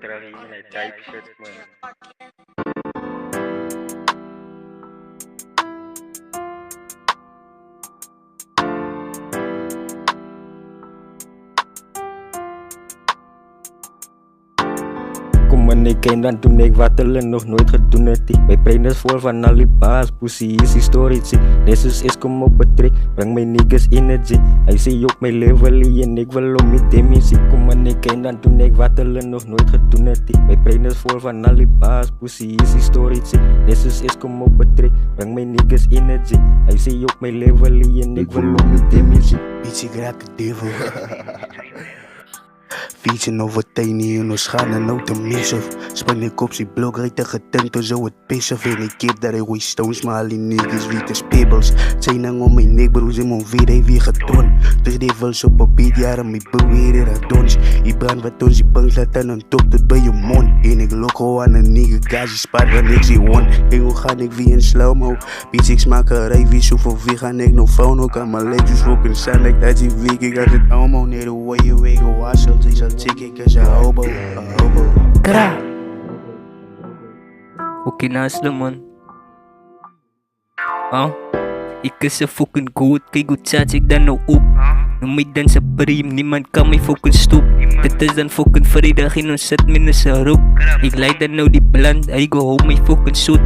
terug hier met type shit, man. Kom en ik ken dan toen ik wat hulle nog nooit gedoen het die. My brein is vol van al die baas, pussy is historici. Nessus is kom op het trek, bring my niggas energy. Hy sê op my level en ek wil om met dementie. Kom en ik ken dan toen ik wat hulle nog nooit gedoen het die. My brein is vol van al die baas, pussy is historici. Nessus is kom op het trek, bring my niggas energy. Hy sê op my level en ek wil om met dementie. Bitch, ik raak de devil. Fietsen over tiny en ons gaan en nou te missen. Spring ik op die blok, rijd de getinten zo het pissen. En ik heb daar een goeie stones, maar al die niggas witte spibbles. Zijn dan om mijn nek, broers in mijn weer heeft weer getoond. Dus die vals op een beat, jaren mijn beweren dat dons. Je brand wat ons, je bangs laat aan een top tot bij je mond. En ik lok gewoon aan een nigga, gas, je spaart wat ik zie won. En hoe ga ik weer in slow-mo? Bitch, ik smaak een rij, wie zoveel weer ga ik nog phone ook aan mijn legs. Fucking sound like dat je week, ik had het allemaal neer de way je weg, wassel, ze zal tikken, cause a hobo. Kra. Okay naast man. Ik is een fucking goed, kijk hoe chat ik dan nou op. Noem mij dan zijn priem, niemand kan mij fucking stoep. Dit is dan fucking vrijdag en ons zit met zijn rook. Ik leid dan nou die bland, hij go home my fucking zoet.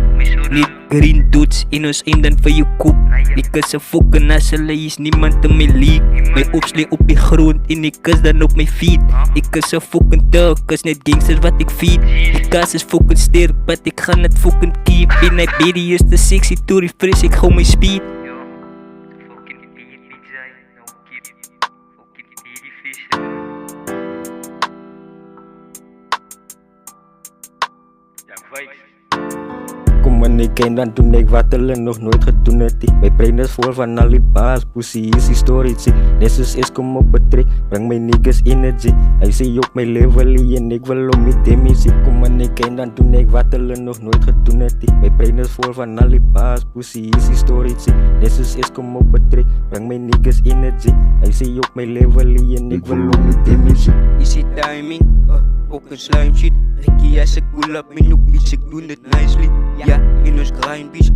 Niet green dudes, in ons eind dan van je koep. Ik is een fucking nassele, is niemand in mijn league. Mijn opslee op die grond en ik is dan op mijn feet. Ik is een fucking thug, is net gangsters wat ik feed. Die kaas is fucking sterk, but ik ga net fucking keep. En hij baby is te sexy, to refresh, ik hou mijn speed. Kom en ik ken dan toen ik wat hulle nog nooit gedoen het die. My brein is vol van al die baas, pussy is historici. Nessus is kom op het trek, bring my niggas energy. Hy sê op my level en ek wil om met dementie. Kom en ik ken dan toen ik wat hulle nog nooit gedoen het die. My brein is vol van al die baas, pussy is historici. Nessus is kom op het trek, bring my niggas energy. Hy sê op my level en ek wil om met dementie. Is it timing? Fucking slime shit. Ricky, as ik pull up met je bitch, ik doe het nicely. Ja, in ons grind bitch,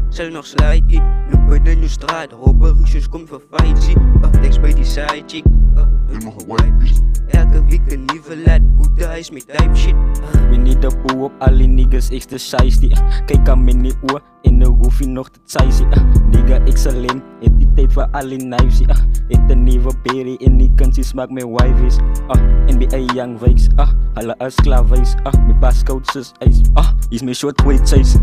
zal nog slide. Lopen in je straat, robberies, kom voor fight, zie. Lex bij die side chick, helemaal white bitch. Elke week een nieuwe laat, Boeta is met type shit. We need a poe op al die niggas, ik de size die. Kijk aan mijn oor, en nou hoef je nog te size. Nigga, ik alleen, het die tijd voor al die knives. Het een nieuwe berry, en die kunstjes smaak mijn wives. NBA young vibes, hulle is klaar wijs. Mijn pascoach is ijs, is mijn short weight size.